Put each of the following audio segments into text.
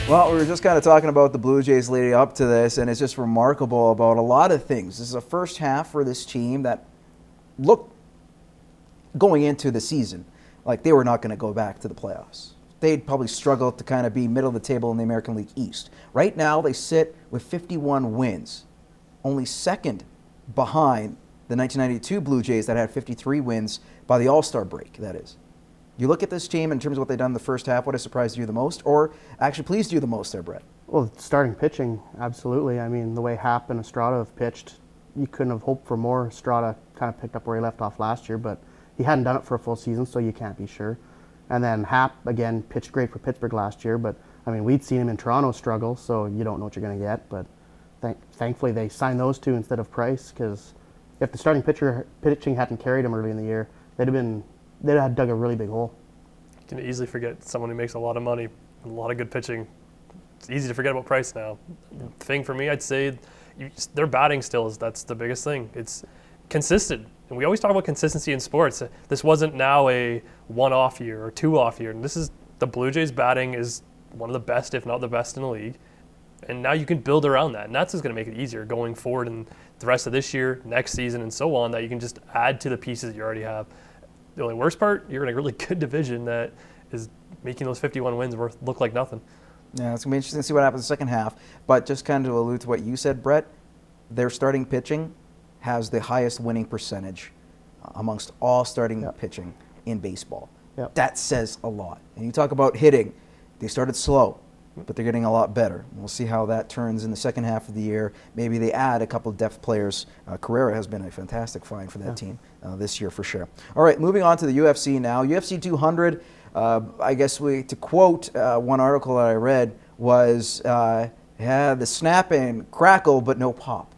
Well, we were just kind of talking about the Blue Jays leading up to this, and it's just remarkable about a lot of things. This is a first half for this team that looked, going into the season, like they were not going to go back to the playoffs. They'd probably struggle to kind of be middle of the table in the American League East. Right now, they sit with 51 wins, only second behind the 1992 Blue Jays that had 53 wins by the All-Star break, that is. You look at this team in terms of what they've done in the first half, what has surprised you the most, or actually pleased you the most there, Brett? Well, starting pitching, absolutely. I mean, the way Happ and Estrada have pitched, you couldn't have hoped for more. Estrada kind of picked up where he left off last year, but he hadn't done it for a full season, so you can't be sure. And then Happ, again, pitched great for Pittsburgh last year, but, I mean, we'd seen him in Toronto struggle, so you don't know what you're going to get. But thankfully they signed those two instead of Price, because if the starting pitching hadn't carried him early in the year, they'd have dug a really big hole. You can easily forget someone who makes a lot of money, a lot of good pitching. It's easy to forget about Price now. The thing for me, I'd say their batting still that's the biggest thing. It's consistent. And we always talk about consistency in sports. This wasn't now a one-off year or two-off year. And this is the Blue Jays batting is one of the best, if not the best in the league. And now you can build around that. And that's just going to make it easier going forward in the rest of this year, next season, and so on, that you can just add to the pieces you already have. The only worst part, you're in a really good division that is making those 51 wins look like nothing. Yeah, it's going to be interesting to see what happens in the second half. But just kind of to allude to what you said, Brett, their starting pitching has the highest winning percentage amongst all starting pitching in baseball. Yep. That says a lot. And you talk about hitting. They started slow, but they're getting a lot better. We'll see how that turns in the second half of the year. Maybe they add a couple of depth players. Carrera has been a fantastic find for that team this year for sure. All right, moving on to the UFC now. UFC 200, I guess to quote one article that I read was, the snap and crackle, but no pop.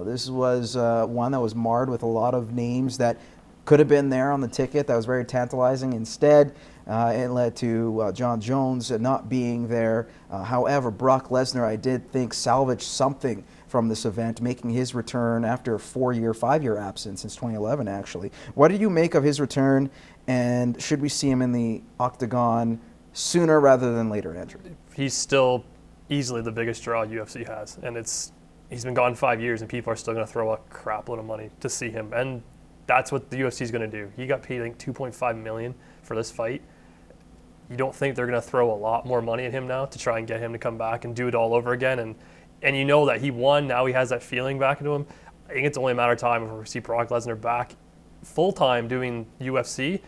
This was one that was marred with a lot of names that could have been there on the ticket. That was very tantalizing. Instead, it led to John Jones not being there. However, Brock Lesnar, I did think, salvaged something from this event, making his return after a 5-year absence since 2011, actually. What do you make of his return, and should we see him in the octagon sooner rather than later, Andrew? He's still easily the biggest draw UFC has, and he's been gone 5 years, and people are still going to throw a crap load of money to see him. And that's what the UFC is going to do. He got paid, I think, $2.5 million for this fight. You don't think they're going to throw a lot more money at him now to try and get him to come back and do it all over again? And you know that he won. Now he has that feeling back into him. I think it's only a matter of time before we see Brock Lesnar back full-time doing UFC,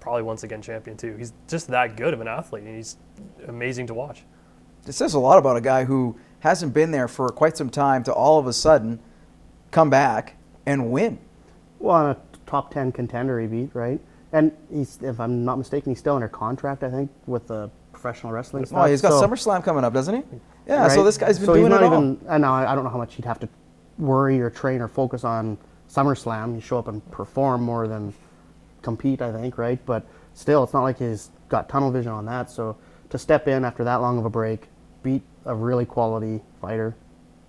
probably once again champion too. He's just that good of an athlete, and he's amazing to watch. It says a lot about a guy who hasn't been there for quite some time to all of a sudden come back and win. Well, on a top 10 contender he beat, right? And if I'm not mistaken, he's still under contract, I think, with the professional wrestling stuff. Oh, he's got SummerSlam coming up, doesn't he? Yeah, right? So this guy's been doing he's it not all. even, and now I don't know how much he'd have to worry or train or focus on SummerSlam. You show up and perform more than compete, I think, right? But still, it's not like he's got tunnel vision on that. So to step in after that long of a break, beat a really quality fighter,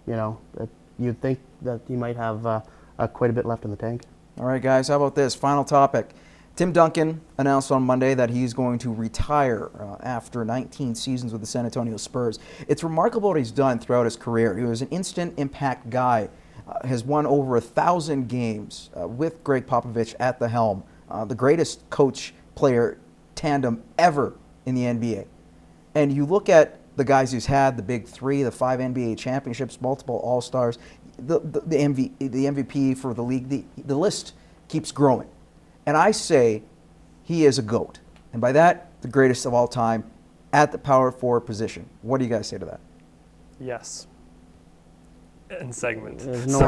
you'd think that he might have quite a bit left in the tank. All right, guys, how about this? Final topic. Tim Duncan announced on Monday that he's going to retire after 19 seasons with the San Antonio Spurs. It's remarkable what he's done throughout his career. He was an instant impact guy, has won over 1,000 games with Greg Popovich at the helm, the greatest coach-player tandem ever in the NBA. And you look at the guys he's had, the big three, the 5 NBA championships, multiple All-Stars, the MVP for the league, the list keeps growing. And I say he is a GOAT. And by that, the greatest of all time at the power forward position. What do you guys say to that? Yes. And segment. No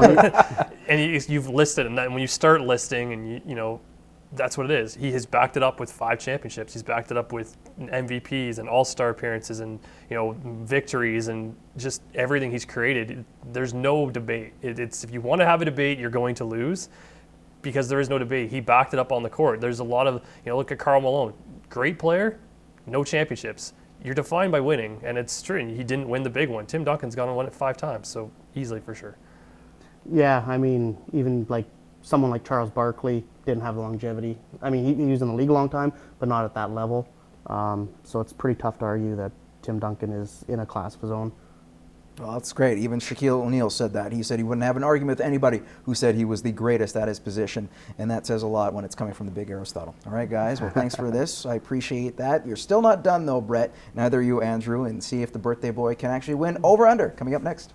and you've listed, and when you start listing, and you know, that's what it is. He has backed it up with 5 championships. He's backed it up with MVPs and all-star appearances and, victories and just everything he's created. There's no debate. It's if you want to have a debate, you're going to lose because there is no debate. He backed it up on the court. There's a lot of, look at Karl Malone. Great player, no championships. You're defined by winning, and it's true. He didn't win the big one. Tim Duncan's gone and won it 5 times, so easily for sure. Yeah, I mean, even like someone like Charles Barkley, didn't have the longevity. I mean, he was in the league a long time, but not at that level. So it's pretty tough to argue that Tim Duncan is in a class of his own. Well, that's great. Even Shaquille O'Neal said that. He said he wouldn't have an argument with anybody who said he was the greatest at his position, and that says a lot when it's coming from the big Aristotle. All right, guys. Well, thanks for this. I appreciate that. You're still not done, though, Brett. Neither are you, Andrew, and see if the birthday boy can actually win over-under coming up next.